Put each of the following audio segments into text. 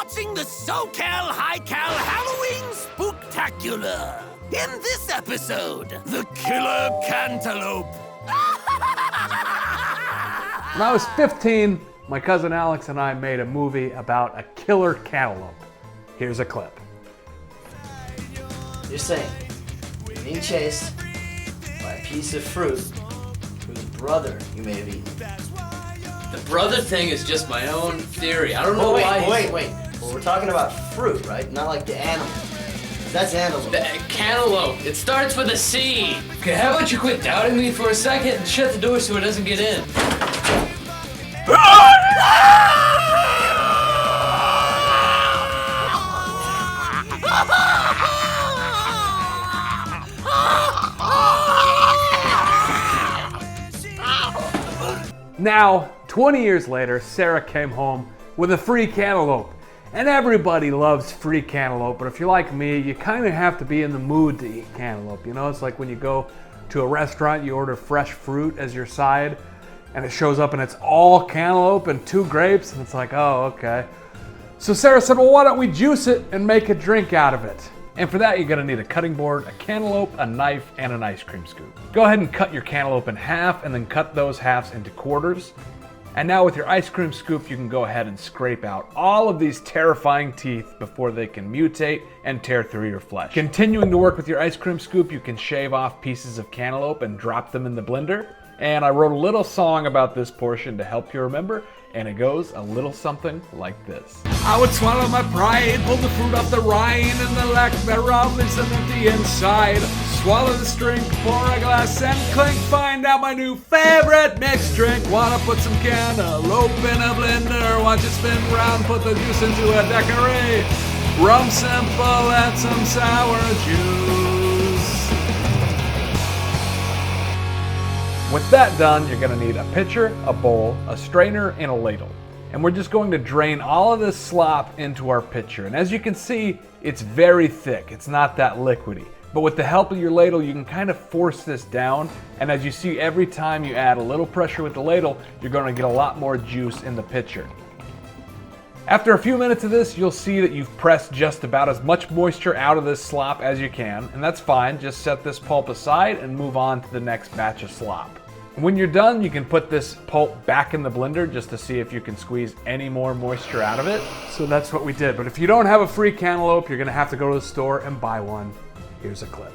watching the SoCal HiCal Halloween Spooktacular. In this episode, the Killer Cantaloupe. When I was 15, my cousin Alex and I made a movie about a killer cantaloupe. Here's a clip. You're saying you're being chased by a piece of fruit whose brother you may have eaten. The brother thing is just my own theory. I don't know why. Wait. Well, we're talking about fruit, right? Not like the animal. That's animal. The cantaloupe. It starts with a C. Okay, how about you quit doubting me for a second and shut the door so it doesn't get in? Now, 20 years later, Sarah came home with a free cantaloupe. And everybody loves free cantaloupe, but if you're like me, you kind of have to be in the mood to eat cantaloupe. You know, it's like when you go to a restaurant, you order fresh fruit as your side, and it shows up and it's all cantaloupe and 2 grapes, and it's like, oh, okay. So Sarah said, well, why don't we juice it and make a drink out of it? And for that, you're gonna need a cutting board, a cantaloupe, a knife, and an ice cream scoop. Go ahead and cut your cantaloupe in half and then cut those halves into quarters. And now with your ice cream scoop, you can go ahead and scrape out all of these terrifying teeth before they can mutate and tear through your flesh. Continuing to work with your ice cream scoop, you can shave off pieces of cantaloupe and drop them in the blender. And I wrote a little song about this portion to help you remember, and it goes a little something like this. I would swallow my pride, pull the fruit off the rind, and the lack thereof is an empty inside. Swallow the string, pour a glass and clink, find out my new favorite mixed drink. Wanna put some cantaloupe in a blender, watch it spin round, put the juice into a daiquiri. Rum simple and some sour juice. With that done, you're gonna need a pitcher, a bowl, a strainer, and a ladle. And we're just going to drain all of this slop into our pitcher. And as you can see, it's very thick. It's not that liquidy. But with the help of your ladle, you can kind of force this down. And as you see, every time you add a little pressure with the ladle, you're gonna get a lot more juice in the pitcher. After a few minutes of this, you'll see that you've pressed just about as much moisture out of this slop as you can. And that's fine, just set this pulp aside and move on to the next batch of slop. When you're done, you can put this pulp back in the blender just to see if you can squeeze any more moisture out of it. So that's what we did. But if you don't have a free cantaloupe, you're gonna have to go to the store and buy one. Here's a clip.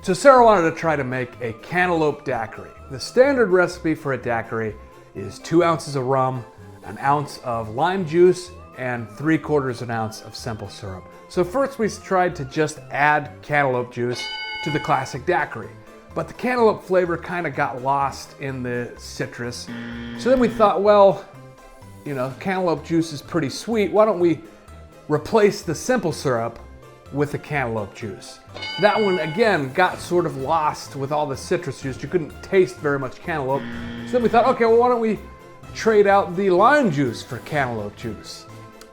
So Sarah wanted to try to make a cantaloupe daiquiri. The standard recipe for a daiquiri is 2 ounces of rum, 1 ounce of lime juice, and 3/4 ounce of simple syrup. So first we tried to just add cantaloupe juice to the classic daiquiri, but the cantaloupe flavor kind of got lost in the citrus. So then we thought, well, you know, cantaloupe juice is pretty sweet. Why don't we replace the simple syrup with the cantaloupe juice? That one, again, got sort of lost with all the citrus juice. You couldn't taste very much cantaloupe. So then we thought, okay, well, why don't we trade out the lime juice for cantaloupe juice?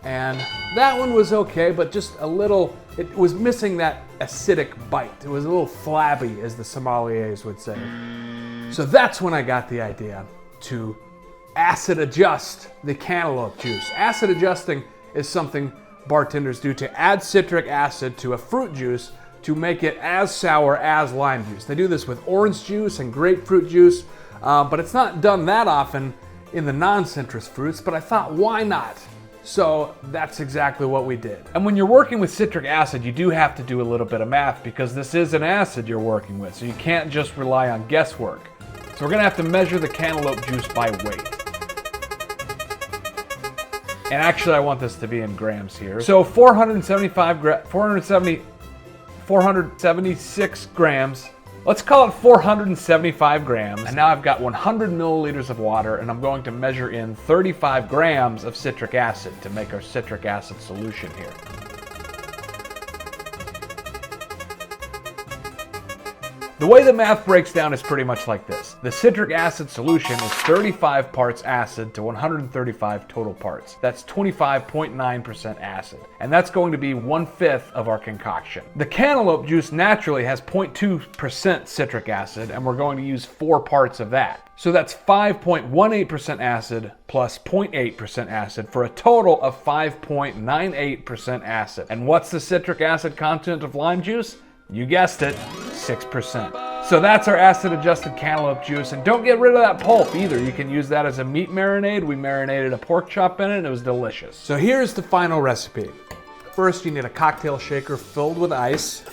And that one was okay, but just a little, it was missing that acidic bite. It was a little flabby, as the sommeliers would say. So that's when I got the idea to acid adjust the cantaloupe juice. Acid adjusting is something bartenders do to add citric acid to a fruit juice to make it as sour as lime juice. They do this with orange juice and grapefruit juice, but it's not done that often in the non-citrus fruits, but I thought, why not? So that's exactly what we did. And when you're working with citric acid, you do have to do a little bit of math because this is an acid you're working with, so you can't just rely on guesswork. So we're gonna have to measure the cantaloupe juice by weight. And actually I want this to be in grams here. So 476 grams. Let's call it 475 grams. And now I've got 100 milliliters of water, and I'm going to measure in 35 grams of citric acid to make our citric acid solution here. The way the math breaks down is pretty much like this. The citric acid solution is 35 parts acid to 135 total parts. That's 25.9% acid. And that's going to be 1/5 of our concoction. The cantaloupe juice naturally has 0.2% citric acid, and we're going to use 4 parts of that. So that's 5.18% acid plus 0.8% acid for a total of 5.98% acid. And what's the citric acid content of lime juice? You guessed it, 6%. So that's our acid-adjusted cantaloupe juice, and don't get rid of that pulp either. You can use that as a meat marinade. We marinated a pork chop in it, and it was delicious. So here's the final recipe. First, you need a cocktail shaker filled with ice.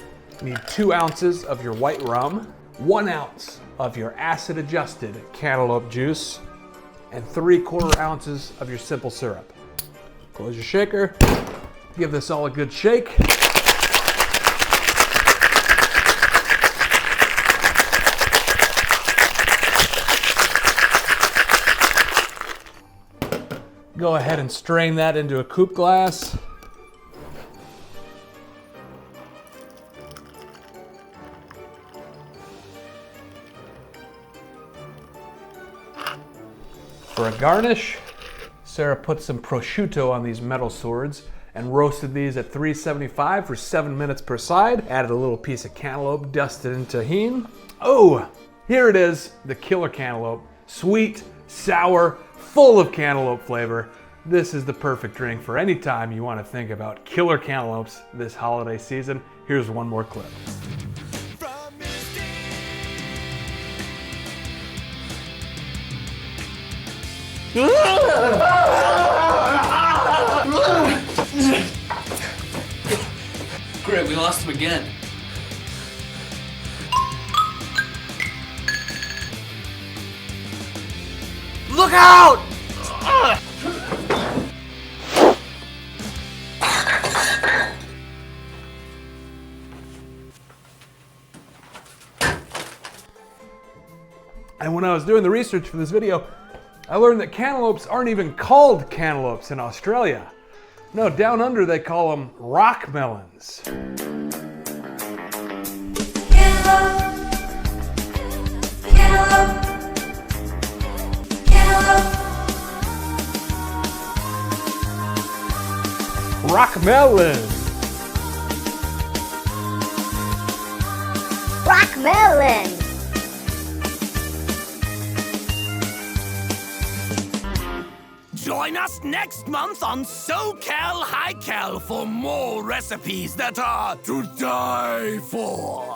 You need 2 ounces of your white rum, 1 ounce of your acid-adjusted cantaloupe juice, and 3/4 ounces of your simple syrup. Close your shaker, give this all a good shake. Go ahead and strain that into a coupe glass. For a garnish, Sarah put some prosciutto on these metal swords and roasted these at 375 for 7 minutes per side. Added a little piece of cantaloupe dusted in tahini. Oh, here it is, the Killer Cantaloupe. Sweet, sour, full of cantaloupe flavor. This is the perfect drink for any time you want to think about killer cantaloupes this holiday season. Here's one more clip. Great, we lost him again. Look out! And when I was doing the research for this video, I learned that cantaloupes aren't even called cantaloupes in Australia. No, down under they call them rock melons. Rock melon. Rock melon. Join us next month on SoCal HiCal for more recipes that are to die for.